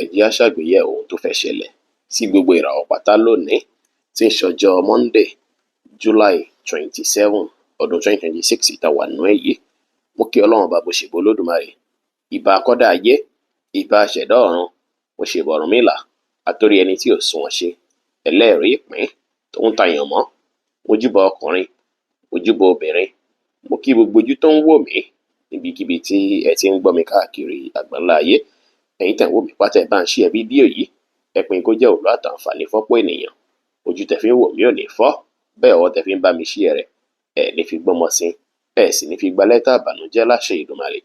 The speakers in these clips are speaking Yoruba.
ẹ jẹ́ á ṣàgbéyẹ̀wò ohun tó fẹ́ ṣẹlẹ̀ sí gbogbo ìràwọ̀ pátá lónìí tí ń ṣọjọ́ Monday, July 27 ọdún 2026 tá wà nínú ẹ̀ yìí. Mo kí Ọlọ́run bá bó ṣe bọ Olódùmarè, ìbà akọ́dá ayé, ìbà aṣẹ̀dá ọ̀run, mo ṣe bọ Ọ̀rúnmìlà, àtórí ẹni tí ò sunwọ̀n ṣe, ẹlẹ́rìí ìpín tó ń tayàn mọ́, mojúbà ọkùnrin, mojúbà obìnrin, mo kí gbogbo ojú tó ń wò mí níbikíbi tí ẹ ti ń gbọ́ mi káàkiri àgbáńlá ayé. Ẹ̀yin tẹ̀ ń wò mí pátá, ẹ bá ń share fídíò yìí, ẹ pín kó jẹ́ òwúlò àtàǹfààní fọ́pọ̀ ènìyàn. Ojú tẹ́ fi ń wò mí ò ní fọ́, bẹ́ẹ̀ ọwọ́ tẹ́ fi ń bá mi share rẹ̀, ẹ ní fi gbọ́mọ sí, ẹ sì ní fi gba lẹ́tà ìbànújẹ́ láṣẹ Èdùmàrè.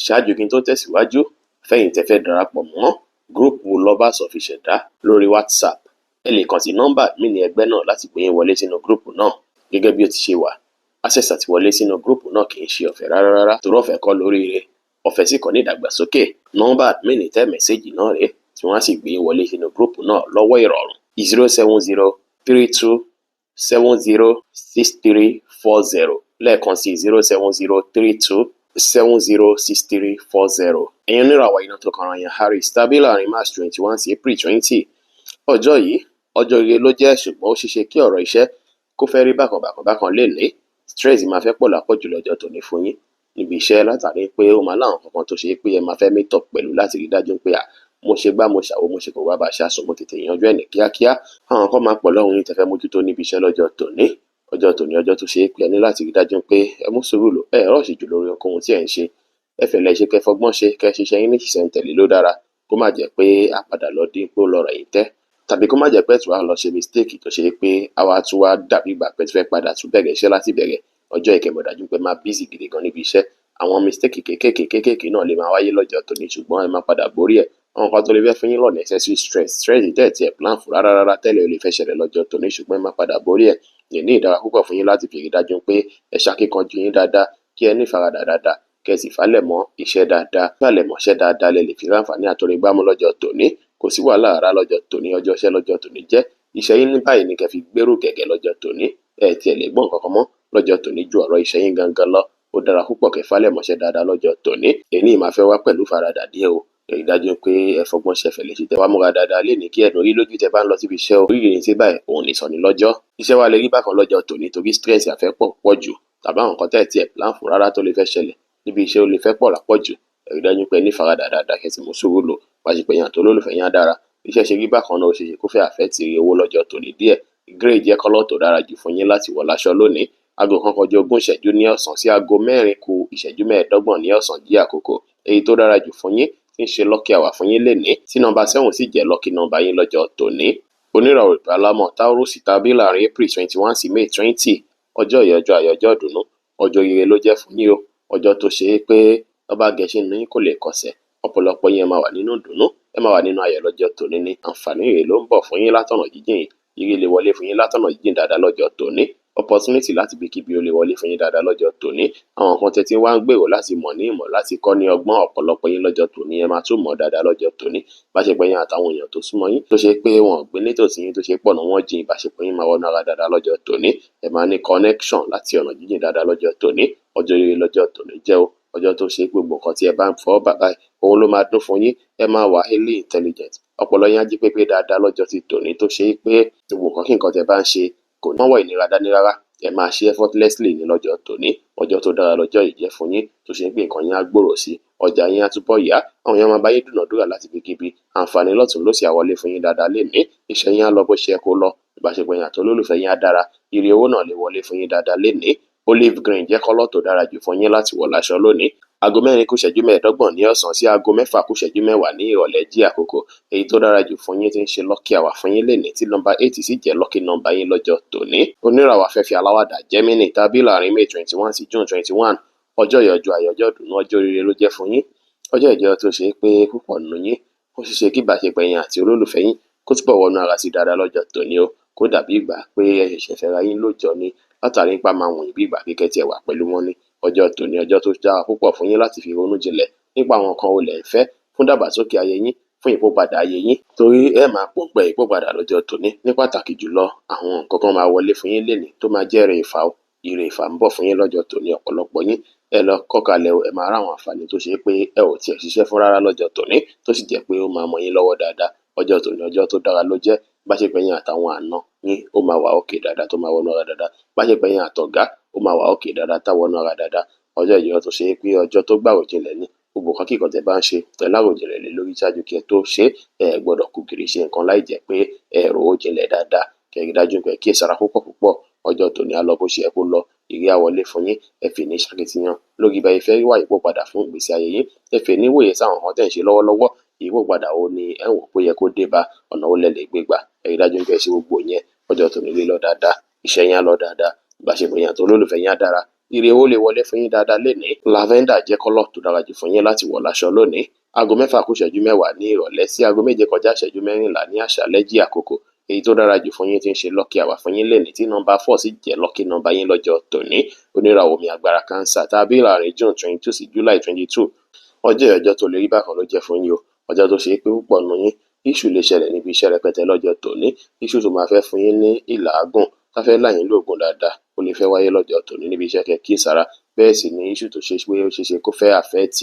Ṣáájú kí n tó tẹ̀síwájú, fẹ́yìn tẹ́ fẹ́ darapọ̀ mọ́ gúrúùpù Lovers of Ìṣẹ̀dá lórí WhatsApp, ẹ lè kàn sí nọ́mbà admin ẹgbẹ́ náà láti gbé yín wọlé sínú gúrúùpù náà. Gẹ́gẹ́ bí ó ti ṣe wà, access àti wọlé sínú gúrúùpù náà kì í ṣe ọ̀fẹ́ rárá, torí ọ̀fẹ́ kọ́ lóríire, ọ̀fẹ́ sì kọ́ ní ìdàgbàsókè. Nọ́mbà admin tẹ́ mẹ́sẹ̀gì náà rèé tí wọ́n á sì gbé yín wọlé sínú gúrúùpù náà lọ́wọ́ ìrọ̀rùn. 07032706340 lẹ́ẹ̀kan sí 07032706340. Ẹ̀yin oníràwọ̀ iná tó kanra yẹn Harry tàbí láàrin March 21 sí April 20. Ọjọ́ yìí ọjọ́ ire ló jẹ́, ṣùgbọ́n ó ṣeéṣe kí ọ̀rọ̀ iṣẹ́ kó fẹ́ rí bákan lénìí. Stress máa fẹ́ pọ̀ lápọ̀jù lọ́jọ́ tòní fún yín níbi iṣẹ́, látàrí pé ó máa láwọn kankan tó ṣe pé ẹ máa fẹ́ meet up pẹ̀lú láti rí dájú pé mo ṣe gbá mo ṣàwo mo ṣe kò wá bá ṣe àsùn mo tètè yanjú ẹ̀ ní kíákíá. Àwọn kan máa pọ̀ lọ́hùn yín tẹ́ fẹ́ mójútó níbi iṣẹ́ lọ́jọ́ tòní. Ọjọ́ tòní ọjọ́ tó ṣe pé ẹ ní láti rí dájú pé ẹ mú sùúrù lò, ẹ rọ́ọ̀ṣì jù lórí ohunkóhun tí ẹ ń ṣe. Ẹ fẹ̀lẹ́ ṣe kẹ́ fọgbọ́n ṣe, kẹ́ ṣiṣẹ́ yín ní ṣísẹ̀ntẹ̀lé ló dára, kó má jẹ́ pé a padà lọ dín pé ó lọ́rọ̀ yìí tẹ́, tàbí kó má jẹ́ pé ẹ̀tù wa lọ ṣe mistake tó ṣe pé àwa tún wá dàbí ìgbà pé fẹ́ padà tún bẹ̀rẹ̀ iṣẹ́ láti bẹ̀rẹ̀. Ọjọ́ ìkẹmọ̀ dájú pé máa busy gidi gan níbi iṣẹ́. Àwọn mistake kéékèèké náà lè máa wáyé lọ́jọ́ tòní, ṣùgbọ́n ẹ máa padà borí ẹ̀. Àwọn kan tó lè fẹ́ fún yín lọ necessary stress tẹ́ tí ẹ plan fún rárá tẹ́lẹ̀ ó lè fẹ́ ṣẹlẹ̀ lọ́jọ́ tòní, ṣùgbọ́n ẹ máa padà borí ẹ̀. Yẹn ní ìdára púpọ̀ fún yín láti fi rí dájú pé ẹ ṣàkíkanjú yín dáadáa, kí ẹ ní ìfaradà dáadáa, kẹ́ sì falẹ̀ mọ́ iṣẹ́ dáadáa. Falẹ̀ mọ́ iṣẹ́ dáadáa lẹ lè fi ráǹfààní àtòrígbámú lọ́jọ́ tòní. Kò sí wàhálà rárá lọ́jọ́ tòní, ọjọ́ iṣẹ́ lọ́jọ́ tòní jẹ́. Iṣẹ́ yín ní báyìí ni kẹ́ fi gbèrú gẹ́gẹ́ lọ́jọ́ tòní. Ẹ tiẹ̀ lè gbọ́n kankan mọ́ lọ́jọ́ tòní ju ọ̀rọ̀ iṣẹ́ yín gangan lọ. Ó dára púpọ̀ kẹ́ falẹ̀ mọ́ iṣẹ́ dáadáa lọ́jọ́ tòní. Èní máa fẹ́ wá pẹ̀lú faradà díẹ̀ o. Rí dájú pé ẹ fọgbọ́n ṣẹ̀fẹ̀ lè ṣe tẹ́ wá múra dáadáa lé ní kí ẹ̀dùn rí lójú tẹ́ bá ń lọ síbi iṣẹ́ o. Oríire ní sí báyìí òun ní sọ̀ní lọ́jọ́. Iṣẹ́ wa lè rí bákan lọ́jọ́ tòní torí stress àfẹ́ pọ̀ jù, tàbí àwọn nǹkan tẹ́ tiẹ̀ plan fún rárá tó lè fẹ́ ṣẹlẹ̀ níbi iṣẹ́ ó lè fẹ́ pọ̀ lápọ̀jù. Rí dájú pé ní faradà dáadáa kẹ́ sì mú sùúrù lò, wáṣí pé yàn tó lólùfẹ́ yín á dára. Iṣẹ́ ṣe rí bákan náà ó ṣe kó fẹ́ àfẹ́ ti rí owó lọ́jọ́ tòní díẹ̀. Grey jẹ́ kọ́lọ̀ tó dára jù fún yín láti wọ̀ láṣọ lónìí. Aago 1:20 ní ọ̀sán sí aago 4:25 ní ọ̀sán jí àkókò èyí tó dára jù fún yín, tí ń ṣe lucky hour fún yín lénìí, tí nọ́mbà 7 sì jẹ́ lucky nọ́mbà yín lọ́jọ́ tòní. Oníràwọ̀ ìbálámọ̀ Taurus tàbí láàrin April 21 sí May 20. Ọjọ́ yìí ọjọ́ ayọ̀, ọjọ́ ìdùnnú, ọjọ́ ire ló jẹ́ fún yín o. Ọjọ́ tó ṣe pé ọba gẹ̀ẹ́sì ní kò lè kọsẹ̀. Ọ̀pọ̀lọpọ̀ yín ẹ máa wà nínú ìdùnnú, ẹ máa wà nínú ayọ̀ lọ́jọ́ tòní ní. Àǹfààní ire ló ń bọ̀ fún yín látọ̀nà jíjìn. Ire lè wọlé fún yín látọ̀nà jíjìn dáadáa lọ́jọ́ tòní. Opportunity láti bí kíbi ó lè wọlé fún yín dáadáa lọ́jọ́ tòní. Àwọn kan tẹ́ tí wá ń gbèrò láti mọ̀ ní ìmọ̀, láti kọ́ ní ọgbọ́n, ọ̀pọ̀lọpọ̀ yín lọ́jọ́ tòní ẹ máa tún mọ̀ dáadáa lọ́jọ́ tòní. Ìbáṣepọ̀ yín àtàwọn èèyàn tó súnmọ́ yín tó ṣe pé wọn ò gbé nítòsí yín tó ṣe pọ̀ náà wọ́n jìn, ìbáṣepọ̀ yín máa wọnú ara dáadáa lọ́jọ́ tòní. Ẹ máa ní connection láti ọ̀nà jíjìn dáadáa lọ́jọ́ tòní. Ọjọ́ ire lọ́jọ́ tòní jẹ́ o. Ọjọ́ tó ṣe gbogbo nǹkan tí ẹ bá ń fọ́ bàbá òun ló máa dún fún yín. Ẹ máa wà highly intelligent. Ọpọlọ yín á jí pépé dáadáa lọ́jọ́ ti tòní tó ṣe pé gbogbo nǹkan kí nǹkan tẹ́ bá ń ṣe kò ní mọ́wọ́ ìnira dání rárá. Ẹ máa ṣe effortlessly ní lọ́jọ́ tòní. Ọjọ́ tó dára lọ́jọ́ yìí jẹ́ fún yín tó ṣe pé nǹkan yín á gbòòrò sí, ọjà yín á túbọ̀ yá, àwọn èèyàn máa bá yín dúnàdúrà láti ibikíbi. Àǹfààní lọ́tùn lósì á wọlé fún yín dáadáa lénìí. Iṣẹ́ yín á lọ bó ṣe kó lọ, ìbáṣepọ̀ yín àti olólùfẹ́ yín á dára. Ire owó náà lè wọlé fún yín dáadáa lénìí. Olive green jẹ́ kọ́lọ̀ tó dára jù fún yín láti wọ̀ láṣọ lónìí. Aago 4:25 ní ọ̀sán sí aago 6:10 ní ìrọ̀lẹ́ jí àkókò èyí tó dára jù fún yín, tí ń ṣe lucky hour fún yín lénìí, tí nọ́mbà 8 sì jẹ́ lucky nọ́mbà yín lọ́jọ́ tòní. Oníràwọ̀ afẹ́fẹ́ aláwàdà Gemini tàbí láàrin May 21 sí June 21. Ọjọ́ yìí ọjọ́ ayọ̀, ọjọ́ ìdùnnú, ọjọ́ ire ló jẹ́ fún yín. Ọjọ́ ìjẹ́ tó ṣe pé púpọ̀ nínú yín ó ṣeéṣe kí ìbáṣepọ̀ yín àti olólùfẹ́ yín kó túbọ̀ wọnú ara sí dáadáa lọ́jọ́ tòní o. Kó dàbí ìgbà pé ẹ ṣẹ̀ṣẹ̀ fẹ́ra yín lóòjọ́ ni, látàrí nípa máa wọ̀nyí bí ìgbà kíkẹ́ tí ẹ wà pẹ̀lú wọn ní. Ọjọ́ tòní ọjọ́ tó dára púpọ̀ fún yín láti fi ronú jinlẹ̀ nípa àwọn nǹkan olè ń fẹ́ fún dàgbàsókè ayé yín, fún ìpòpadà ayé yín, torí ẹ máa pòǹgbẹ ìpòpadà lọ́jọ́ tòní. Ní pàtàkì jùlọ àwọn nǹkan kan máa wọlé fún yín lénìí tó máa jẹ́ ire ìfà ń bọ̀ fún yín lọ́jọ́ tòní. Ọ̀pọ̀lọpọ̀ yín ẹ lọ kọ́ kalẹ̀ o, ẹ máa ráwọn àǹfààní tó ṣe pé ẹ ò tiẹ̀ ṣiṣẹ́ fún rárá lọ́jọ́ tòní, tó sì jẹ́ pé ó máa mọ́ yín lọ́wọ́ dáadáa. Ọjọ́ tòní ọjọ́ tó dára ló jẹ́. Ìbáṣepọ̀ yín àtàwọn àna yín ó máa wà okay dáadáa, tó máa wọnú ara dáadáa. Ìbáṣepọ̀ yín àtọ̀gá ó máa wà okay dáadáa, tá wọnú ara dáadáa. Ọjọ́ yìí tó ṣe pé ọjọ́ tó gbàròjinlẹ̀ ni. Gbogbo nǹkan kíkan tẹ́ bá ń ṣe, ẹ láròjinlẹ̀ lé lórí ṣáájú kí ẹ tó ṣe é. Ẹ gbọdọ̀ kúkìrì ṣe nǹkan láì jẹ́ pé ẹ rò ó jinlẹ̀ dáadáa. Kẹ́ rí dájú pé ẹ kíyèsára púpọ̀ púpọ̀. Ọjọ́ tòní á lọ bó ṣe yẹ kó lọ. Ire á wọlé fún yín. Ẹ fi ní ṣàkitiyan lórí bá ìfẹ́ wá ìyípadà fún ìgbésí ayé yín. Ẹ fi ní wòye sáwọn nǹkan tẹ́ ń ṣe lọ́wọ́lọ́wọ́. Ìyípadà wo ni ẹ ń wò pé yẹ kó dé bá, ọ̀nà wo lẹ lè gbé gbà. Ẹ rí dájú pé ẹ ṣe gbogbo yẹn. Ọjọ́ tòní lè lọ dáadáa. Iṣẹ́ yín á lọ dáadáa. Ìbáṣepọ̀ yín àti olólùfẹ́ yín á dára. Ire owó lè wọlé fún yín dáadáa lénìí. Lavender jẹ́ kọ́lọ̀ tó dára jù fún yín láti wọ̀ láṣọ lónìí. Aago 6 kù ìṣẹ́jú 10 ní ìrọ̀lẹ́ sí aago 7 kọjá ìṣẹ́jú 14 ní àṣálẹ́ jí àkókò. Èyí tó dára jù fún yín tí ń ṣe lucky hour fún yín lénìí, tí nọ́mbà 4 sì jẹ́ lucky nọ́mbà yín lọ́jọ́ tòní. Oníràwọ̀ omi agbára Cancer tàbí láàrin June 22 sí July 22. Ọjọ́ tó lè rí bákan ló jẹ́ fún yín o. Ọjọ́ tó ṣe pé púpọ̀ nù yín issue lè ṣẹlẹ̀ níbi iṣẹ́ rẹpẹtẹ lọ́jọ́ tòní. Issue tó máa fẹ́ fún yín ní ìlàágùn, tá fẹ́ là yín lóògùn dáadáa, ó lè fẹ́ wáyé lọ́jọ́ tòní níbi iṣẹ́ kẹ́ kíyèsára. Bẹ́ẹ̀ sì ni issue tó ṣe pé ó ṣeéṣe kó fẹ́ affect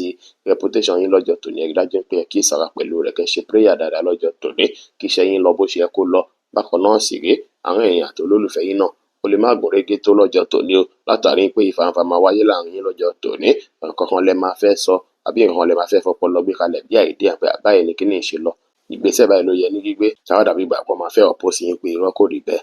reputation yín lọ́jọ́ tòní. Ẹ rí dájú pé ẹ kíyèsára pẹ̀lú rẹ̀, kẹ́ ṣe prayer dáadáa lọ́jọ́ tòní kí iṣẹ́ yín lọ bó ṣe yẹ kó lọ. Bákan náà sì rèé, àwọn èèyàn àti olólùfẹ́ yín náà ó lè má gùn régé tó lọ́jọ́ tòní o, látàrí pé ìfàǹfà máa wáyé láàrin yín lọ́jọ́ tòní. Nǹkan kan lẹ máa fẹ́ sọ àbí nǹkan lẹ máa fẹ́ fọpọlọ gbé kalẹ̀ bí àìdíà pé àbáyé ni kíní ìṣe lọ. Ìgbésẹ̀ báyìí ló yẹ ní gbígbé. Ṣáwá dàbí ìgbà kan máa fẹ́ oppose yín pé irọ́ kò rí bẹ́ẹ̀.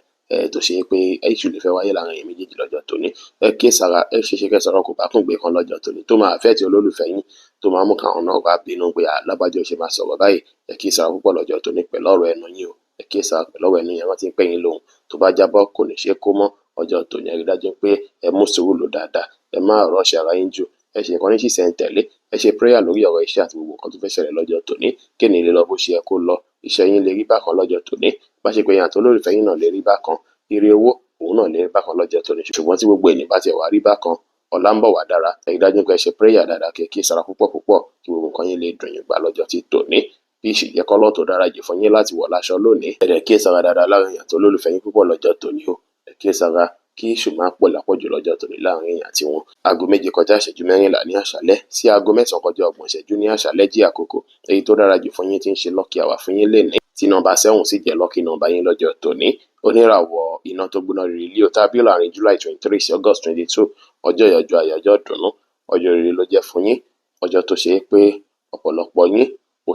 Tó ṣe pé issue lè fẹ́ wáyé láàrin yín méjèèjì lọ́jọ́ tòní. Ẹ kíyèsára, ẹ ṣeéṣe kẹ́ sọ̀rọ̀ kò bá kún gbé kan lọ́jọ́ tòní tó máa affect olólùfẹ́ yín, tó máa mú káwọn náà wá bínú pé lágbájá ṣe máa sọ̀rọ̀ báyìí. Ẹ kíyèsára púpọ̀ lọ́jọ́ tòní pẹ̀lú ọ̀rọ̀ ẹnu yín o. Ẹ kíyèsára pẹ̀lú ọ̀rọ̀ ẹnu yín, wọ́n ti ń pè yín lóhùn. Tó bá jábọ́ kò ní ṣe kó mọ́. Ọjọ́ tòní ẹ rí dájú pé ẹ mú sùúrù lò dáadáa. Ẹ má rush ara yín jù. Ẹ ṣe nǹkan ní ṣísẹ̀ntẹ̀lé. Ẹ ṣe prayer lórí ọ̀rọ̀ iṣẹ́ àti gbogbo nǹkan tó fẹ́ ṣẹlẹ̀ lọ́jọ́ tòní. Kéni lè lọ bó ṣe yẹ kó lọ. Iṣẹ́ yín lè rí bákan lọ́jọ́ tòní. Ìbáṣepọ̀ yín àti olólùfẹ́ yín náà lè rí bákan. Ire owó òun náà lè rí bákan lọ́jọ́ tòní. Ṣùgbọ́n tí gbogbo ènìyàn bá tiẹ̀ wá rí bákan, ọ̀la ń bọ̀ wá dára. Ẹ rí dájú pé ẹ ṣe prayer dáadáa kẹ́ kíyèsára púpọ̀ púpọ̀ kí gbogbo nǹkan yín lè dùn yín gbà lọ́jọ́ tí tòní. Bí ìṣèjẹ́ kọ́lọ́ tó dára jù fún yín láti wọ̀ láṣọ lónìí. Ẹ dẹ̀ kíyèsára dáadáa láàrin yín àti olólùfẹ́ yín púpọ̀ lọ́jọ́ tòní o. Ẹ kíyèsára kí èṣù máa pọ̀ lápọ̀jù lọ́jọ́ tòní láàrin èèyàn àti wọn. Aago 7 kọjá ìṣẹ́jú 14 ní àṣálẹ́ sí aago 9 kọjá 30 ìṣẹ́jú ní àṣálẹ́ jí àkókò. Èyí tó dára jù fún yín tí ń ṣe lucky hour fún yín lénìí, tí nọ́mbà 7 sì jẹ́ lucky nọ́mbà yín lọ́jọ́ tòní. Oníràwọ̀ iná tó gbóná rere Leo tàbí láàrin July 23 sí August 22. Ọjọ́ ìyọjọ́ ayọ̀, ọjọ́ ìdùnnú, ọjọ́ rere ló jẹ́ fún yín. Ọjọ́ tó ṣe pé ọ̀pọ̀lọpọ̀ yín ó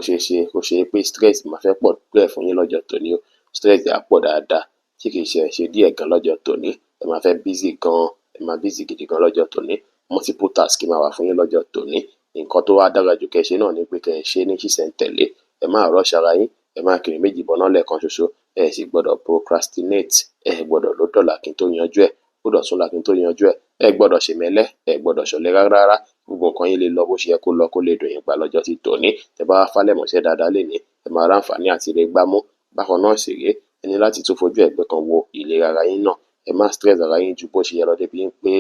ṣe pé stress máa fẹ́ pọ̀ pẹ́ fún yín lọ́jọ́ tòní o. Stress á pọ̀ dáadáa tí kì í ṣe díẹ̀ gan lọ́jọ́ tòní. Ẹ máa fẹ́ busy gan, ẹ máa busy gidi gan lọ́jọ́ tòní. Multiple task máa wà fún yín lọ́jọ́ tòní. Nǹkan tó wá dára jù kẹ́ ṣe náà ni pé kẹ́ ṣe ní ṣísẹ̀ntẹ̀lé. Ẹ má rush ara yín, ẹ má kiri méjì bọ́ná lẹ́ẹ̀kan ṣoṣo. Ẹ sì gbọ́dọ̀ procrastinate. Ẹ gbọ́dọ̀ ló dọ̀là kí n tó yanjú ẹ̀, gbọ́dọ̀ tún là kí n tó yanjú ẹ̀. Ẹ gbọ́dọ̀ ṣe mẹ́lẹ́, ẹ gbọ́dọ̀ ṣọ̀lẹ rárá. Gbogbo nǹkan yín lè lọ bó ṣe yẹ kó lọ, kó lè dùn yín gbà lọ́jọ́ tí tòní. Tẹ́ bá fálẹ̀ mọ́ṣẹ́ dáadáa lénìí, ẹ máa ráǹfààní àti ire gbámú. Bákan náà sì rèé, ẹ ní láti tún fojú ẹ̀gbẹ́ kan wo ìlera ara yín náà. Ẹ má stress ara yín ju bó ṣe yẹ lọ débi pé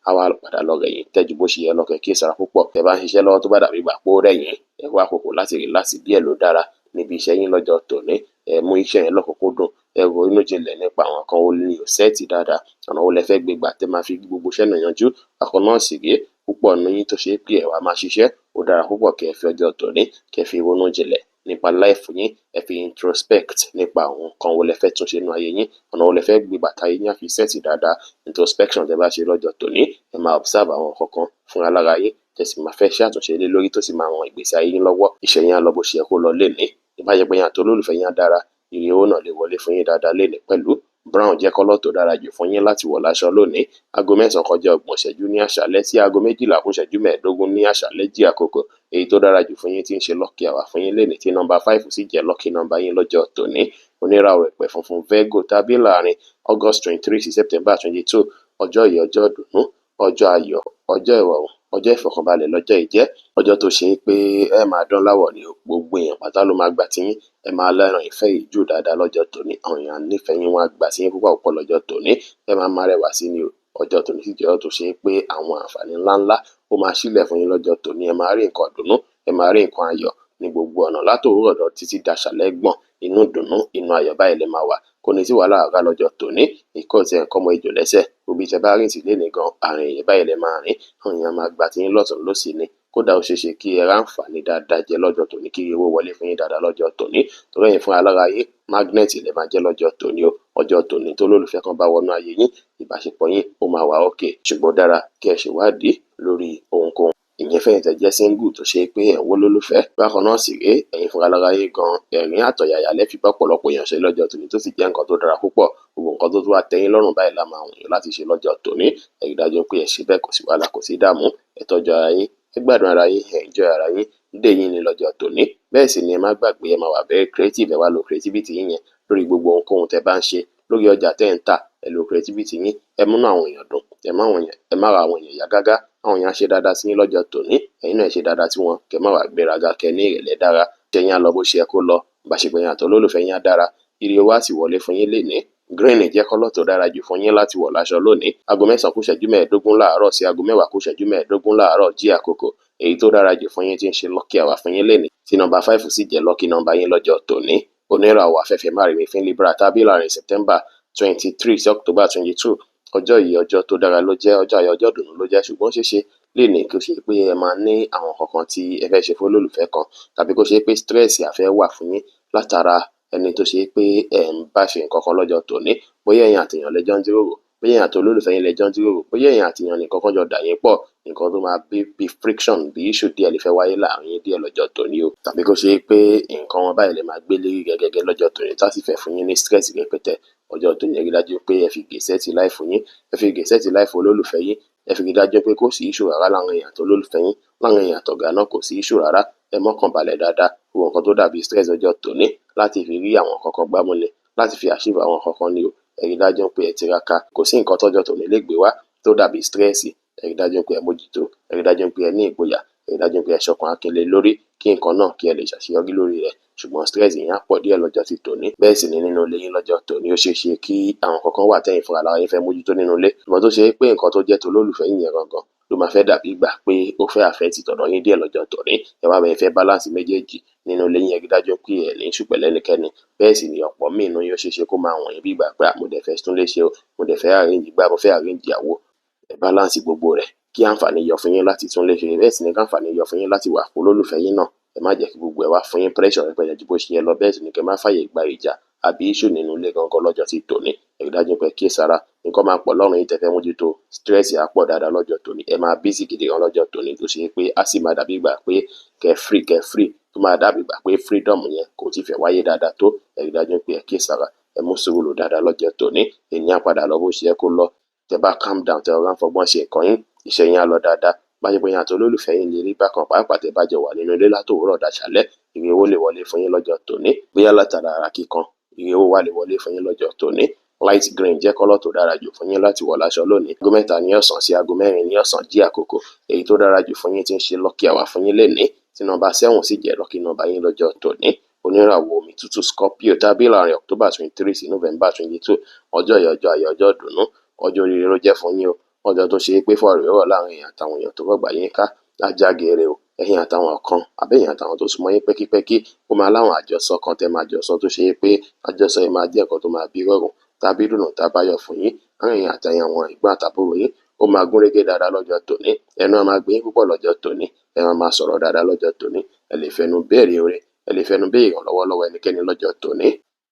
á wá padà lọ rẹ̀ yín tẹ́ ju bó ṣe yẹ lọ. Kẹ́ kíyèsára púpọ̀. Tẹ́ bá ń ṣiṣẹ́ lọ́wọ́ tó bá dàbí ìgbà pé ó rẹ̀ yín, ẹ wá àkókò láti relax díẹ̀ ló dára níbi iṣẹ́ yín lọ́jọ́ tòní. Ẹ mú iṣẹ́ yẹn lọ́kùnkúndùn. Ẹ ro inú jinlẹ̀ nípa àwọn nǹkan wo ni ò sẹ́ẹ̀tì dáadáa. Ọ̀nà wo lẹ fẹ́ gbé gbà tẹ́ máa fi gbogbo iṣẹ́ náà yanjú. Bákan náà sì rèé, púpọ̀ nínú yín tó ṣe pé ẹ wá máa ṣiṣẹ́. Ó dára púpọ̀ kẹ́ ẹ fi ọjọ́ tòní kẹ́ fi ronú jinlẹ̀ nípa life yín. Ẹ fi introspect nípa àwọn nǹkan wo lẹ fẹ́ tún ṣe nínú ayé yín. Ọ̀nà wo lẹ fẹ́ gbé bàtà yín á fi sẹ́ẹ̀tì dáadáa. Introspection tẹ́ bá ṣe lọ́jọ́ tòní, ẹ máa observe àwọn nǹkan kan fúnra lára yín. Tẹ́ sì máa fẹ́ ṣe àtúnṣe lé lórí tó sì máa ran ìgbésí ayé yín lọ́wọ́. Iṣẹ́ yín á lọ bó ṣe yẹ kó lọ lénìí. Ìbáṣepọ̀ yín àti olólùfẹ́ yín á dára. Ire owó náà lè wọlé fún yín dáadáa lénìí pẹ̀lú. Brown jẹ́ kọ́lọ̀ tó dára jù fún yín láti wọ̀ láṣọ lónìí. Aago 9 kọjá 30 ìṣẹ́jú ní àṣálẹ́ sí aago 12 kù ìṣẹ́jú 15 ní àṣálẹ́ jí àkókò. Èyí tó dára jù fún yín tí ń ṣe lucky hour fún yín lénìí, tí nọ́mbà 5 sì jẹ́ lucky nọ́mbà yín lọ́jọ́ tòní. Oníràwọ̀ ìpè funfun Virgo tàbí láàrin August 23 sí September 22. Ọjọ́ yìí ọjọ́ ìdùnnú, ọjọ́ ayọ̀, ọjọ́ ìrọ̀rùn, ọjọ́ ìfọ̀kànbalẹ̀ lọ́jọ́ yìí jẹ́. Ọjọ́ tó ṣe pé ẹ máa dán láwọ̀ ni o. Gbogbo èèyàn pátá ló máa gbà tí yín. Ẹ máa lẹ́ran ìfẹ́ yìí jù dáadáa lọ́jọ́ tòní. Àwọn èèyàn nífẹ̀ẹ́ yín, wọ́n á gbà sí yín púpọ̀ púpọ̀ lọ́jọ́ tòní. Ẹ máa rẹwà sí ni o. Ọjọ́ tòní sì jẹ́ ọjọ́ tó ṣe pé àwọn àǹfààní ńláńlá ó máa ṣílẹ̀ fún yín lọ́jọ́ tòní. Ẹ máa rí nǹkan ìdùnnú, ẹ máa rí nǹkan ayọ̀ ní gbogbo ọ̀nà látòwúrọ̀ lọ títí daṣálẹ́ gbọ̀n. Inú ìdùnnú, inú ayọ̀ báyìí lẹ máa wà. kò ní sí wàhálà rárá lọ́jọ́ tòní. Ikọ́ tí ẹ̀ ń kọ́mọ ejò lẹ́sẹ̀ òbí tẹ bá rìn sí lé nìgan àrùn èyí báyìí lẹ máa rìn àwọn èèyàn máa gbà tí yín lọ́tùn lósì ni. Kódà ó ṣeé ṣe kí ẹ ráǹfààní dáadáa jẹ lọ́jọ́ tòní kí owó wọlé fún yín dáadáa lọ́jọ́ tòní. Torí ẹ̀yin fún alára yín mágínẹ́ẹ̀tì lẹ máa jẹ́ lọ́jọ́ tòní o. Ọjọ́ tòní tó lólùfẹ́ kan bá wọnú ayé yín ìbáṣepọ̀ yín ó máa wà ókè ṣùgbọ́n dára kí ẹ ṣèwádìí lórí ohunkóhun. Ìyẹn fẹ́yìn tẹ́ jẹ́ single tó ṣe pé ẹ̀ ń wó lólùfẹ́. Bákan náà sì rèé ẹ̀yin fúnra lára yín gan ẹ̀rín àtọ̀yàyà lẹ́fi bá ọ̀pọ̀lọpọ̀ èèyàn ṣe lọ́jọ́ tòní tó sì jẹ́ nǹkan tó dára púpọ̀. Gbogbo nǹkan tó wá tẹ́yìn lọ́rùn báyìí la máa wùn yín láti ṣe lọ́jọ́ tòní. Ẹ rí dájú pé ẹ ṣe bẹ́ẹ̀ kò sí wàhálà kò sí ìdààmú. Ẹ tọ́jú ara yín, ẹ gbádùn ara yín, ẹ enjoy ara yín. Dé yín ni lọ́jọ́ tòní. Bẹ́ẹ̀ sì ni ẹ má gbàgbé ẹ máa wà very creative ẹ wá lo creativity yín yẹn lórí gbogbo ohunkóhun tẹ́ bá ń ṣe lórí ọjà tẹ́ ń tà ẹ lo creativity yín ẹ múnú àwọn èèyàn dùn ẹ má ra àwọn èèyàn yá gágá àwọn èèyàn ṣe dáadáa sí yín lọ́jọ́ tòní ẹ̀yin náà ṣe dáadáa sí wọn kẹ́ má wá gbéraga kẹ́ ní ìrẹ̀lẹ̀ dára ṣe yín á lọ bó ṣe yẹ kó lọ ìbáṣepọ̀ yín àti olólùfẹ́ yín á dára ire owó á sì wọlé fún yín lénìí. Green jẹ́ kọ́lọ̀ tó dára jù fún yín láti wọ̀ láṣọ lónìí. Aago 9 kù ìṣẹ́jú 15 láàárọ̀ sí aago 10 kù ìṣẹ́jú 15 láàárọ̀ jí àkókò èyí tó dára jù fún yín tí ń ṣe lucky hour fún yín lénìí tí nọ́mbà 5 sì jẹ́ lucky nọ́mbà yín lọ́jọ́ tòní. Oníràwọ̀ afẹ́fẹ́ márìmí fún Libra tàbí láàrin September 23 sí October 22. Ọjọ́ yìí ọjọ́ tó dára ló jẹ́ ọjọ́ ayọ̀ ọjọ́ ìdùnnú ló jẹ́ ṣùgbọ́n ṣeéṣe lè ní kí ó ṣe pé ẹ máa ní àwọn kankan tí ẹ fẹ́ ṣe fún olólùfẹ́ kan tàbí kó ṣe pé stress àfẹ́ wà fún yín látara ẹni tó ṣe pé ẹ ń bá ṣe nǹkan kan lọ́jọ́ tòní bóyá ẹ̀yin àtèèyàn lẹ́jọ́ ń jíròrò bóyá ẹ̀yin àti olólùfẹ́ yín lẹ́jọ́ ń jíròrò bóyá ẹ̀yin àtèèyàn nìkan kan jọ dà yín pọ̀ nǹkan tó máa bí friction bí issue díẹ̀ lè fẹ́ wáyé láàrin yín díẹ̀ lọ́jọ́ tòní o tàbí kó ṣe pé nǹkan wọn báyìí lè máa gbé lérí gẹ́gẹ́ lọ́jọ́ tòní tá sì fẹ́ fún yín ní stress rẹpẹtẹ ọjọ́ tòní ẹ rí dájú pé ẹ fi gèsè ti láìfù yín ẹ fi gèsè ti láìfù olólùfẹ́ yín ẹ fi rí dájú pé kò sí issue rárá láwọn èèyàn tó olólùfẹ́ yín láwọn èèyàn àtọ̀gá náà kò sí issue rárá ẹ mọ́kàn balẹ̀ dáadáa gbogbo nǹkan tó dàbí stress ọjọ́ tòní láti fi rí àwọn kankan gbámúlẹ̀ láti fi achieve àwọn kankan ní o ẹ rí dájú pé ẹ tiraka kò sí nǹkan tọ́jọ́ tòní lè gbé wá tó dàbí stress ẹ rí dájú pé ẹ mójútó ẹ rí dájú pé ẹ ní ìgboyà ẹ rí dájú pé ẹ ṣọkàn akínlé lórí kí nǹkan náà kí ẹ lè ṣàṣeyọrí lórí rẹ̀ ṣùgbọ́n stress yẹn á pọ̀ díẹ̀ lọ́jọ́ ti tòní bẹ́ẹ̀ sì ni nínú ilé yín lọ́jọ́ tòní ó ṣeé ṣe kí àwọn kankan wà tẹ́yìn fúnra lára yín fẹ́ mójútó nínú ilé ṣùgbọ́n tó ṣe pé nǹkan tó jẹ́ tolólùfẹ́ yín yẹn gangan ló máa fẹ́ dàbí ìgbà pé ó fẹ́ àfẹ́ ti tọ̀dọ̀ yín díẹ̀ lọ́jọ́ tòní ẹ wá bẹ́ẹ̀ fẹ́ balance méjèèjì nínú ilé yín ẹ rí dájú pé ẹ ní ṣùpẹ̀ lẹ́nikẹ́ni bẹ́ẹ̀ sì ni ọ̀pọ̀ míì inú yóò ṣeé ṣe kó máa wọ̀nyí bí ìgbà pé mo dẹ̀ fẹ́ tún lè ṣe o mo dẹ̀ fẹ́ arrange gbá mo fẹ́ arrange àwo ẹ balance gbogbo rẹ̀ kí àǹfààní yọ fún yín láti tún lè ṣe bẹ́ẹ̀ sì ni káǹfààní yọ fún yín láti wà fún olólùfẹ́ yín náà ẹ má jẹ́ kí gbogbo ẹ wá fún yín pressure rẹpẹtẹ ju bó ṣe yẹ lọ bẹ́ẹ̀ sì ni kẹ́ má fàyè gba ìjà àbí issue nínú ilé gangan lọ́jọ́ ti tòní ẹ rí dájú pé kí sára nǹkan máa pọ̀ lọ́rùn yín tẹ́fẹ́ mójútó stress á pọ̀ dáadáa lọ́jọ́ tòní ẹ máa busy gidi gan lọ́jọ́ tòní tó ṣe pé á sì máa dàbí ìgbà pé kẹ́ free tó máa dàbí ìgbà pé freedom yẹn kò ti fẹ́ wáyé dáadáa tó ẹ rí dájú pé ẹ kí sára ẹ mú sùúrù dáadáa lọ́jọ́ tòní ènìyàn padà lọ bó ṣe yẹ kó lọ tẹ́ bá calm down tẹ́ ọ̀rá ń fọgbọ́n ṣe nǹkan yín iṣẹ́ yín á lọ dáadáa báyìí yín àti olólùfẹ́ yín lè rí bákan pàápàá tẹ́ bá jọ wà nínú ilé látòwúrọ̀ dàṣálẹ́ ire owó lè wọlé fún yín lọ́jọ́ tòní bóyá látara ara kíkan ire owó wà lè wọlé fún yín lọ́jọ́ tòní light green jẹ́ kọ́lọ̀ tó dára jù fún yín láti wọ̀ láṣọ lónìí aago 3 ní ọ̀sán sí aago 4 ní ọ̀sán jí àkókò èyí tó dára jù fún yín tí ń ṣe lucky hour fún yín lénìí tí nọ́mbà 7 sì jẹ́ lucky nọ́mbà yín lọ́jọ́ tòní oníràwọ̀ omi tútù Scorpio tàbí láàrin October 23 sí November 22 ọjọ́ yìí ọjọ́ ayọ̀ ọjọ́ ìdùnnú ọjọ́ oríire ló jẹ́ fún yín o ọjọ́ tó ṣe é pé fọ́ọ̀rọ̀ rọ̀ láàrin èèyàn àtàwọn èèyàn tó rọ̀gbà yín ká lájà gèrè o ẹ̀yin àtàwọn kan àbẹ́yìn àtàwọn tó súnmọ́ yín pẹ́kípẹ́kí ó máa láwọn àjọsọ kan tẹ́ máa jọsọ tó ṣe é pé àjọsọ yìí máa jẹ́ ẹ̀kọ́ tó máa bí rọrùn tàbí dùnú tàbáyọ̀ fún yín láàrin èèyàn àtàwọn àwọn ìgbọ́n àtàbúrò yín ó máa gún régé dáadáa lọ́jọ́ tòní ẹnu á máa gbé yín púpọ̀ lọ́jọ́ tòní ẹ máa sọ̀rọ̀ dáadáa lọ́jọ́ tòní ẹ lè fẹnu béèrè oore ẹ lè fẹnu béèrè ìrànlọ́wọ́ lọ́wọ́ ẹnikẹ́ni lọ́jọ́ tòní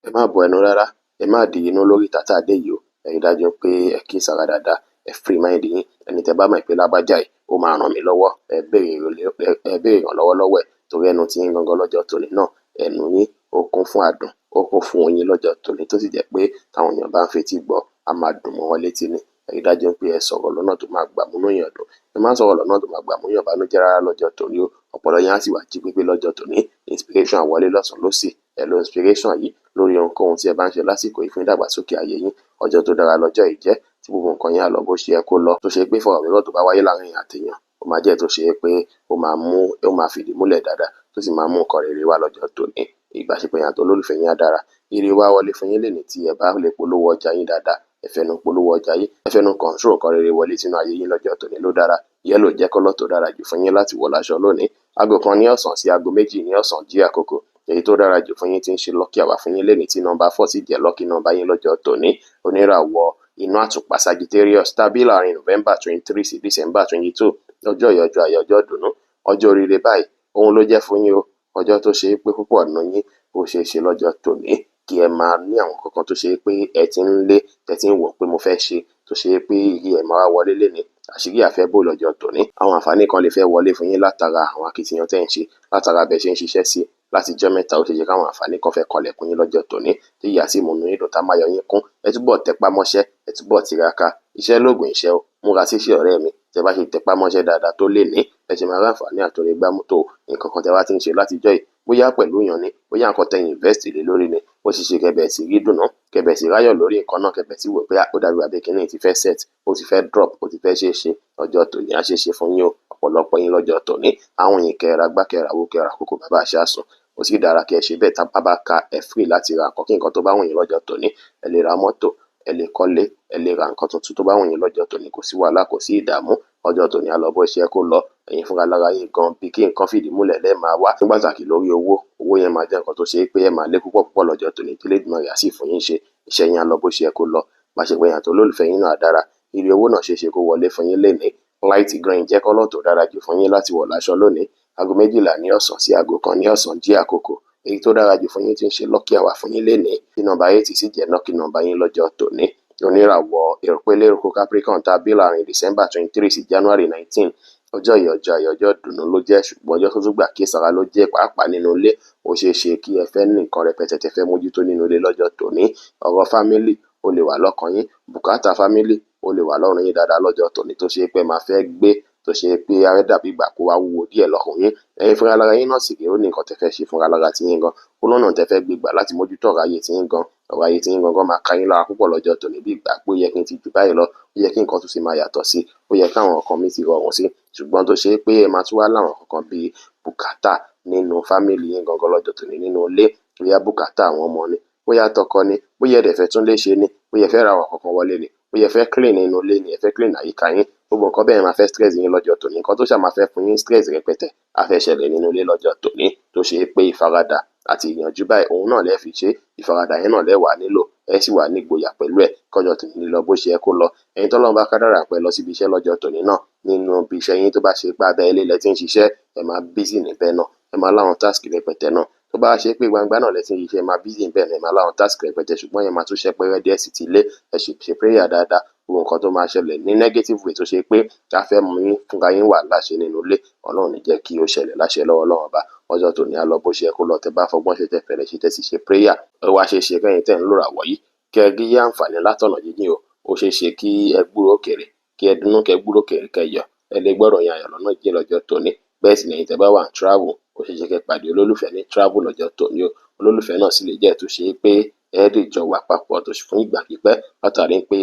ẹ má bọ ẹnu rárá ẹ má di inú lórí tàtà dé yìí o ẹ rí dájú pé ẹ kí sára dáadáa ẹ free mind yín ẹni tẹ́ bá mọ̀ pé lágbájá yìí ó máa ràn mí lọ́wọ́ ẹ béèrè ìrànlọ́wọ́ lọ́wọ́ ẹ̀ torí ẹnu tí yín gangan lọ́jọ́ tòní náà ẹnu yín ó kún fún àdùn ó kún fún oyin lọ́jọ́ tòní tó sì jẹ́ pé táwọn èèyàn bá ń fetí gbọ́ a máa dùn mọ́ wọn létí ni ẹ rí dájú pé ẹ sọ̀rọ̀ lọ́nà tó máa gbà múnú yàn dùn ẹ má sọ̀rọ̀ lọ́nà tó máa gbà múnú yàn bánújẹ́ rárá lọ́jọ́ tòní o ọpọlọ yẹn á sì wà jí pépé lọ́jọ́ tòní inspiration àwọlé lọ́sàn lọ́sì ẹ lo inspiration yìí lórí ohunkóhun tí ẹ bá ń ṣe lásìkò yìí fún ìdàgbàsókè ayé yín ọjọ́ tó dára lọ́jọ́ yìí jẹ́ tí gbogbo nǹkan yẹn á lọ bó ṣe yẹ kó lọ tó ṣe pé fọ̀rọ̀wérọ̀ tó bá wáyé láàrin èèyàn àtèèyàn ó máa jẹ́ tó ṣe pé ó máa fìdí múlẹ̀ dáadáa tó sì máa mú nǹkan rere wá lọ́jọ́ tòní ìbáṣepọ̀ yín àti olólùfẹ́ yín á dára ire wá wọlé fún yín lénìí tí ẹ bá lè polówó ọjà yín dáadáa ẹ fẹnu polówó ọjà yín ẹ fẹnu control nǹkan rere wọlé sínú ayé yín lọ́jọ́ tòní ló dára yẹ́lò jẹ́ kọ́lọ̀ tó dára jù fún yín láti wọ̀ láṣọ lónìí aago 1 ní ọ̀sán sí aago 2 ní ọ̀sán jí àkókò èyí tó dára jù fún yín tí ń ṣe lucky hour fún yín lẹ́ni tí nọ́mbà 4 sì jẹ́ lucky nọ́mbà yín lọ́jọ́ tòní. Oníràwọ̀ inú àtùpà Sagittarius tàbí láàrin November 23 sí December 22 ọjọ́ yìí ọjọ́ ayọ̀ ọjọ́ ìdùnnú ọjọ́ oríire báyìí òun ló jẹ́ fún yín o. Ọjọ́ tó ṣe é pé púpọ̀ nínú yín ó ṣeé ṣe lọ́jọ́ tòní kí ẹ máa ní àwọn kankan tó ṣe é pé ẹ ti ń lé ẹ ti ń wò pé mo fẹ́ ṣe tó ṣe é pé iye ẹ̀ máa wọlé lénìí àṣírí àfẹ́bò lọ́jọ́ tòní. Àwọn àǹfààní kan lè fẹ́ wọlé fún yín látara àwọn akitiyan tẹ́ ń ṣe látara bẹ́ẹ̀ ṣe ń ṣiṣẹ́ sí láti jọ́ mẹ́ta ó ṣe jẹ́ káwọn àǹfààní kan fẹ́ kọlẹ̀kùn yín lọ́jọ́ tòní tí ìyá sì múnú yín dùn tá máa yọ yín kún. Ẹ túbọ̀ tẹpá mọ́ṣẹ́ ẹ túbọ̀ tiraka iṣẹ́ lóògùn iṣẹ́ o. Múra síṣẹ́ ọ̀rẹ́ mi tẹ́ bá ṣe tẹpá mọ́ṣẹ́ dáadáa tó lè ní ẹ ṣe máa rí àǹfààní àtòrí gbámútó nǹkan kan tẹ́ bá ti ń ṣe látijọ́ yìí bóyá pẹ̀lú yàn ni bóyá nǹkan tẹ́ invest lé lórí ni ó sì ṣe kẹbẹ̀ sí rí dùnú kẹbẹ̀ sí ráyọ̀ lórí nǹkan náà kẹbẹ̀ sí wò pé ó dàbí àbí kíní ti fẹ́ set ó ti fẹ́ drop ó ti fẹ́ ṣeéṣe ọjọ́ tòní á ṣeéṣe fún yín o. Ọ̀pọ̀lọpọ̀ yín lọ́jọ́ tòní àwọn yìí kẹra gbá kẹra wo kẹra kókó bàbá àṣà sùn ó sì dára kí ẹ ṣe bẹ́ẹ̀ tá a bá ka ẹ free láti ra nǹkan kí nǹkan tó bá wùn yín lọ́jọ́ tòní. Ẹ lè ra mọ́tò ẹ lè kọ́lé ẹ lè ra nǹkan tuntun tó bá wùn yín lọ́jọ́ tòní kò sí wàhálà kò sí ìdààmú ọjọ́ tòní á lọ bó ṣe kó lọ ẹ̀yin fúnra lára yín gan bí kí nǹkan fìdí múlẹ̀ lẹ́ẹ̀ máa wá ní pàtàkì lórí owó yẹn máa jẹ́ nǹkan tó ṣe é pé ẹ máa lé púpọ̀ lọ́jọ́ tòní tí Elédùmarè á sì fún yín ṣe iṣẹ́ yín á lọ bó ṣe kó lọ bá ṣe pé yàn tó lólùfẹ́ yín náà dára ire owó náà ṣeéṣe kó wọlé fún yín lénìí. Light green jẹ́ kọ́lọ̀ tó dára jù fún yín láti wọ̀ láṣọ lónìí aago 12 ní ọ̀sán sí aago 1 ní ọ̀sán jí àkókò èyí tó dára jù fún yín tí ń ṣe lucky hour fún yín lénìí tí nọ́mbà 8 sì jẹ́ lucky nọ́mbà yín lọ́jọ́ tòní. Oníràwọ̀ ìrọ̀pẹ́lẹ̀ eruku Capricorn tàbí láàrin December 23 sí January 19 ọjọ́ yìí ọjọ́ ayọ̀ ọjọ́ ìdùnnú ló jẹ́ ṣùgbọ́n ọjọ́ tó tún gbà kí sára ló jẹ́ pàápàá nínú ilé ó ṣeé ṣe kí ẹ fẹ́ ní nǹkan rẹpẹtẹ tẹ fẹ́ mójútó nínú ilé lọ́jọ́ tòní. Ọ̀rọ̀ fámílì ó lè wà lọ́kàn yín bùkátà fámílì ó lè wà lọ́rùn yín dáadáa lọ́jọ́ tòní tó ṣe pé máa fẹ́ gbé tó ṣe pé arẹ́ dàbí ìgbà kó wá wúwo díẹ̀ lọ́kàn yín ẹ̀yin fúnra lára yín náà sì rí ó ní nǹkan tẹ fẹ́ ṣe fúnra lára tí yín gan ó lọ́nà tẹ fẹ́ gbé gbà láti mójútó ọ̀rọ̀ ayé tí yín gan ọ̀rọ̀ ayé tí yín gangan máa ka yín lára púpọ̀ lọ́jọ́ tòní bí ìgbà pé ó yẹ kí n ti jù báyìí lọ ó yẹ kí nǹkan tún sì máa yàtọ̀ sí ó yẹ káwọn nǹkan mi ti rọrùn sí ṣùgbọ́n tó ṣe é pé ẹ máa tún wá láwọn kankan bíi bùkátà nínú fámìlì yín gangan lọ́jọ́ tòní nínú ilé bóyá bùkátà àwọn ọmọ ni bóyá tọkọ ni bóyá ẹ̀dẹ̀ fẹ́ tún lè ṣe ni bóyá ẹ fẹ́ ra àwọn kankan wọlé ni bóyá ẹ fẹ́ clean nínú ilé ni ẹ fẹ́ clean àyíká yín gbogbo nǹkan bẹ́ẹ̀ máa fẹ́ stress yín lọ́jọ́ tòní nǹkan tó ṣàmáa fẹ́ fún yín stress rẹpẹtẹ á fẹ́ ṣẹlẹ̀ nínú ilé lọ́jọ́ tòní tó ṣe é pé ìfaradà àti ìyànjú báyìí òun náà lẹ́ẹ̀ fi ṣe ìfaradà yẹn náà lẹ́ẹ̀ wà nílò ẹ sì wà nígboyà pẹ̀lú ẹ̀ kọjọ́ tòní lọ bó ṣe yẹ kó lọ ẹ̀yin tọ́lọ́run bá kádàrá pẹ́ lọ síbi iṣẹ́ lọ́jọ́ tòní náà nínú ibi iṣẹ́ yín tó bá ṣe pé abẹ́ ilé lẹ ti ń ṣiṣẹ́ ẹ máa busy níbẹ̀ náà ẹ máa láwọn task rẹpẹtẹ náà tó bá ṣe pé gbangba náà lẹ ti ń ṣiṣẹ́ ẹ máa busy níbẹ̀ náà ẹ máa láwọn task rẹpẹtẹ ṣùgbọ́n ẹ máa tún ṣẹpẹrẹ díẹ̀ sí ti ilé ẹ ṣe prayer dáadáa gbogbo nǹkan tó máa ṣẹlẹ̀ ní negative way tó ṣe pé ká fẹ́ mú yín fúnra yín wà láṣẹ nínú ilé Ọlọ́run ní jẹ́ kí ó ṣẹlẹ̀ láṣẹ lọ́wọ́ Ọlọ́run ọba ọjọ́ tòní á lọ bó ṣe kó lọ tẹ bá fọgbọ́n ṣe tẹ fẹ̀rẹ̀ ṣe tẹ sì ṣe prayer ẹ wá ṣe ṣe kẹ́yìn tẹ̀ ń lòrà wọ̀nyí kẹ́ ẹ rí àǹfààní látọ̀nà jíjìn o ó ṣeé ṣe kí ẹ gbúrò kèrè kí ẹ dùnnú kẹ́ gbúrò kèrè kẹ́ yọ ẹ lè gbọ́rọ̀ yẹn ayọ̀ lọ́nà jíjìn lọ́jọ́ tòní bẹ́ẹ̀ sì lẹ́yìn tẹ́ bá wà ń travel ó ṣeé ṣe kẹ́ pàdé olólùfẹ́ ní travel lọ́jọ́ tòní o olólùfẹ́ náà sì lè jẹ́ tó ṣe pé ẹ lè jọ wà papọ̀ tó fún ìgbà pípẹ́ látàrí pé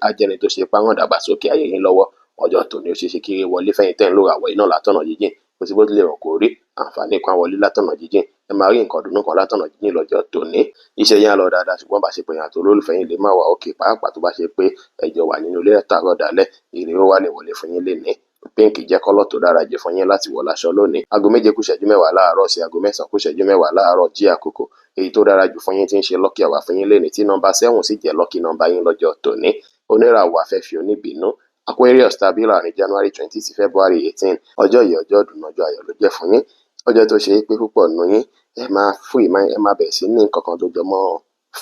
ajẹ́ni tó ṣe páwọn dàgbàsókè ayé yín lọ́wọ́ ọjọ́ tòní ó ṣeé ṣe kí wọlé fẹ́yìn tẹ́ ń lò àwọ̀ iná látọ̀nà jíjìn kò sí bó tilẹ̀ rọ̀ kó rí àǹfààní kan wọlé látọ̀nà jíjìn ẹ máa rí nǹkan dùnnú kan látọ̀nà jíjìn lọ́jọ́ tòní iṣẹ́ yẹn á lọ dáadáa ṣùgbọ́n bá ṣe pé yàn tó olólùfẹ́ yín lè má wà òkè pàápàá tó bá ṣe pé ẹjọ́ wà nínú ilé tààrọ̀ dálẹ̀ ire ó wà lè wọlé fún yín lénìí pink jẹ́ kọ́lọ̀ tó dára jù fún yín láti wọ̀ láṣọ lónìí aago 7 kù ìṣẹ́jú 10 láàárọ̀ sí aago 9 kù ìṣẹ́jú 10 láàárọ̀ jí àkókò èyí tó dára jù fún yín tí ń ṣe lucky hour fún yín lénìí tí nọ́mbà 7 sì jẹ́ lucky nọ́mbà yín lọ́jọ́ tòní. Oníràwọ̀ afẹ́fẹ́ oníbínú Aquarius tàbí láàrin January 20 sí February 18 ọjọ́ yìí ọjọ́ ìdùnnú ọjọ́ ayọ̀ ló jẹ́ fún yín ọjọ́ tó ṣe é pé púpọ̀ nínú yín ẹ máa bẹ̀rẹ̀ sí ní nǹkan kan tó jọ mọ́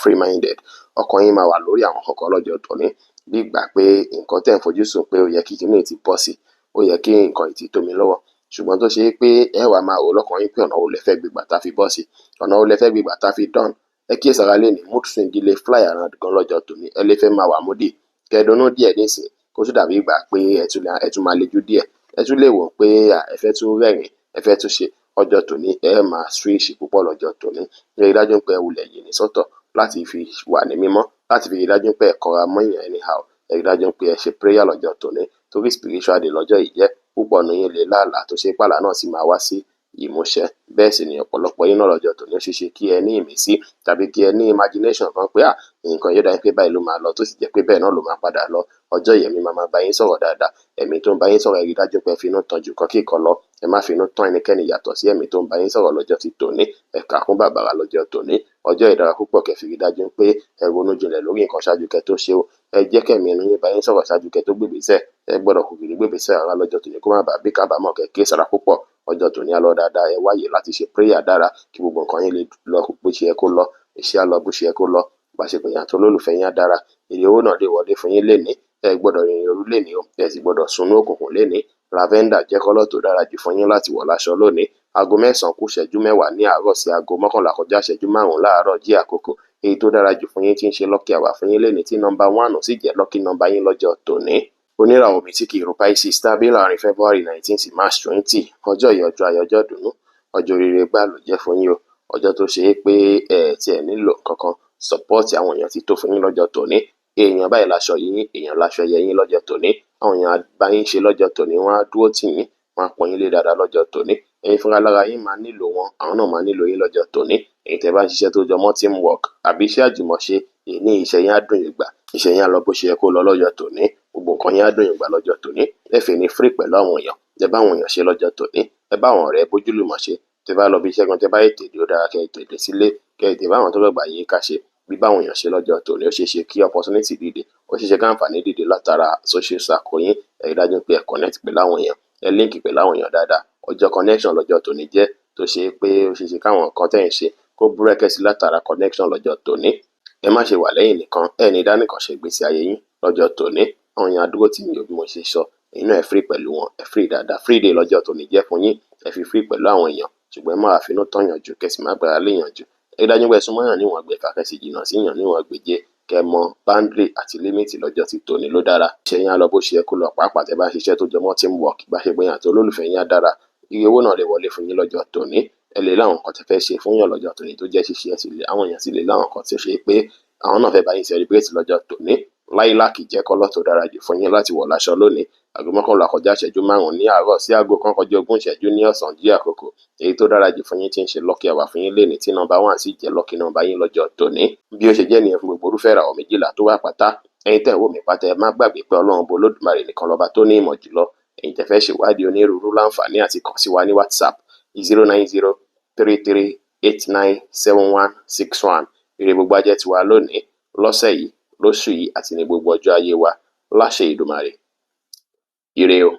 free minded ọkàn yín máa wà lórí àwọn kọ̀ọ̀kan lọ́jọ́ tòní bí ìgbà pé nǹkan tẹ̀ ń fojú sùn pé ó yẹ kí kíní ti pọ̀ sí ó yẹ kí nǹkan ìtì tómi lọ́wọ́ ṣùgbọ́n tó ṣe é pé ẹ wà máa wò lọ́kàn yín pé ọ̀nà wo lẹ fẹ́ gbégbà tá fi bọ́ sí ọ̀nà wo lẹ fẹ́ gbégbà tá fi dán ẹ kíyè sára lé ní mood swing lè fly around gan lọ́jọ́ tòní ẹ lè fẹ́ máa wà múdì kẹdùnú díẹ̀ nísìn kó tún dàbí ìgbà pé ẹ tún máa lejú díẹ̀ ẹ tún lè wò pé ẹ fẹ́ tún rẹ́rìn ẹ fẹ́ tún ṣe ọjọ́ tòní ẹ máa switch púpọ̀ lọ́jọ́ tòní rí i dájú pé ẹ wulẹ̀ yìí ní sọ́tọ̀ láti fi wà ní mímọ́ láti fi rí i dájú pé ẹ kọra mọ́yàn anyhow ẹ rí i dájú pé ẹ ṣe prayer lọ́jọ́ tòní torí spiritual day lọ́jọ́ yìí jẹ́ púpọ̀ nù yín lè láàlà tó ṣe pàlà náà sì máa wá sí ìmúṣẹ. Bẹ́ẹ̀ sì ni ọ̀pọ̀lọpọ̀ yín náà lọ́jọ́ tòní ó ṣeé ṣe kí ẹ ní ìmísí tàbí kí ẹ ní imagination kan pé nǹkan yóò dàbí pé báyìí ló máa lọ tó sì jẹ́ pé bẹ́ẹ̀ náà ló máa padà lọ. Ọjọ́ yìí ẹ̀mí máa bá yín sọ̀rọ̀ dáadáa. Ẹ̀mí tó ń bá yín sọ̀rọ̀ ẹ rí dájú pé ẹ finú tán jù kan kíkan lọ. Ẹ má finú tán ẹnikẹ́ni yàtọ̀ sí ẹ̀mí tó ń bá yín sọ̀rọ̀ lọ́jọ́ ti tòní. Ẹ kà kún bàbàrà lọ́jọ́ tòní. Ọjọ́ yìí dára púpọ̀ kẹ́ fi rí dájú pé ẹ ronú jinlẹ̀ lórí nǹkan ṣáájú kẹ́ tó ṣe o. Ẹ jẹ́ kẹ́mi ẹnu yín bá yín sọ̀rọ̀ ṣáájú kẹ́ tó gbégbèsẹ̀. Ẹ gbọ́dọ̀ kò kìí gbégbèsẹ̀ rárá lọ́jọ́ tòní kó má bàa bí kábàámọ̀ kẹ́ ké sára púpọ̀. Ọjọ́ tòní á lọ dáadáa. Ẹ wáyè láti ṣe prayer dára kí gbogbo nǹkan yín lè lọ bó ṣe yẹ kó lọ. Iṣẹ́ á lọ bó ṣe yẹ kó lọ. Ìbáṣepọ̀ yín àti olólùfẹ́ yín á dára. Èrè owó náà lè wọlé fún yín lénìí. Ẹ gbọ́dọ̀ rìnrìn òru lénìí o. Ẹ sì gbọ́dọ̀ sunú òkùnkùn lénìí. Lavender jẹ́ kọ́lọ̀ tó dára jù fún yín láti wọ̀ láṣọ lónìí. Aago 9 kù ìṣẹ́jú 10 ní àárọ̀ sí aago 11 kọjá ìṣẹ́jú 5 láàárọ̀ jí àkókò. Èyí tó dára jù fún yín tí ń ṣe lucky hour fún yín lénìí tí nọ́mbà 1 sì jẹ́ lucky nọ́mbà yín lọ́jọ́ tòní. Oníràwọ̀ mi tí kì í ro Pisces tàbí láàrin February 19 sí March 20. Ọjọ́ yìí ọjọ́ ayọ̀ ọjọ́ ìdùnnú. Ọjọ́ rere gbà ló jẹ́ fún yín o. Ọjọ́ tó ṣe é pé tí ẹ nílò kankan support àwọn èèyàn ti tó fún yín lọ́jọ́ tòní. Èèyàn báyìí láṣọ yín, èèyàn láṣọ ẹyẹ yín lọ́jọ́ tòní. Àwọn èèyàn bá yín ṣe lọ́jọ́ tòní, wọ́n á dúró tì yín, wọ́n á pọ́n yín lé dáadáa lọ́jọ́ tòní. Ẹ̀yin fúnra lára yín máa nílò wọn, àwọn náà máa nílò yín lọ́jọ́ tòní. Ẹ̀yin tẹ́ bá ń ṣiṣẹ́ tó jọmọ́ teamwork àbí iṣẹ́ àjùmọ̀ṣe, èyí ní iṣẹ́ yín á dùn yín gbà. Iṣẹ́ yín á lọ bó ṣe yẹ kó lọ lọ́jọ́ tòní. Gbogbo nǹkan yín á dùn yín gbà lọ́jọ́ tòní. Ẹ fi ní free pẹ̀lú àwọn èèyàn. Ẹ bá àwọn èèyàn ṣe lọ́jọ́ tòní. Ẹ bá àwọn ọ̀rẹ́ bójúlùmọ̀ ṣe. Tẹ́ bá lọ bí iṣẹ́ gan, tẹ́ bá ètè dé ó dára kẹ́ ètè sílé. Kẹ́ ètè bá àwọn tó lọ́gbà yín ká ṣe. Bí bá àwọn èèyàn ṣe lọ́jọ́ tòní ó ṣeé ṣe kí opportunity dìde. Ó ṣeé ṣe kí àǹfààní dìde látara social circle yín. Ẹ rí dájú pé ẹ connect pẹ̀lú àwọn èèyàn. Ẹ link pẹ̀lú àwọn èèyàn dáadáa. Ọjọ́ connection lọ́jọ́ tòní jẹ́ tó ṣe pé ó ṣeé ṣe káwọn nǹkan tẹ́ ń ṣe kó búrẹ́kẹ́ sí látara connection lọ́jọ́ tòní. Ẹ má ṣe wà lẹ́yìn nìkan. Ẹ ní dánìkan ṣe ìgbésí ayé yín lọ́jọ́ tòní. Àwọn èèyàn àdúgbò tí mi ò bí mo ṣe sọ. Ẹ̀yin náà ẹ free pẹ̀lú wọn. Ẹ free dáadáa. Free day lọ́jọ́ tòní jẹ́ fún yín. Ẹ fi free pẹ̀lú àwọn èèyàn. Ṣùgbọ́n ẹ má finú tán yàn jù kẹ́sì má gbára lé yàn jù. Ẹ dájú pé ẹ súnmọ́ yàn níwọ̀n gbẹ̀fà kẹ́sì jìnnà sí yàn níwọ̀n gbèjé. Kẹ́ mọ boundary àti limit lọ́jọ́ ti tòní ló dára. Iṣẹ́ yín á lọ bó ṣe yẹ kó lọ pàápàá tẹ́ bá ń ṣiṣẹ́ tó jọmọ́ teamwork. Ìbáṣepọ̀ yín àti olólùfẹ́ yín á dára. Iye owó náà lè wọlé fún yín lọ́jọ́ tòní. Ẹ lè láwọn nǹkan tẹ́ fẹ́ ṣe fún yàn lọ́jọ́ tòní tó jẹ́ ṣíṣe ẹ sì lè àwọn èèyàn sì lè láwọn nǹkan tí ó ṣe pé àwọn náà fẹ́ bá yín celebrate lọ́jọ́ tòní. Láìláàkì jẹ́ kọ́lọ̀ tó dára jù fún yín láti wọ̀ láṣọ lónìí. Aago 11 kọjá ìṣẹ́jú 5 ní àárọ̀ sí aago 1 kọjá 20 ìṣẹ́jú ní ọ̀sán jí àkókò. Èyí tó dára jù fún yín tí ń ṣe lucky hour fún yín lénìí tí nọ́mbà 1 sì jẹ́ lucky nọ́mbà yín lọ́jọ́ tòní. Bí ó ṣe jẹ́ nìyẹn fún gbogbo irúfẹ́ ìràwọ̀ méjìlá tó wà pátá. Ẹ̀yin tẹ́ ń wò mí pátá ẹ má gbàgbé pé Ọlọ́run bo Olódùmarè nìkan lọ́ba tó ní ìmọ̀ jùlọ. Ẹ̀yin tẹ́ fẹ́ ṣèwádìí onírúurú láǹfààní àti kàn sí wa ní WhatsApp 09033897161. Ire gbogbo ajẹ́ tiwa lónìí, lọ́sẹ̀ yìí, lóṣù yìí àti ní gbogbo ọjọ́ ayé wa láṣẹ Èdùmàrè. Ire o.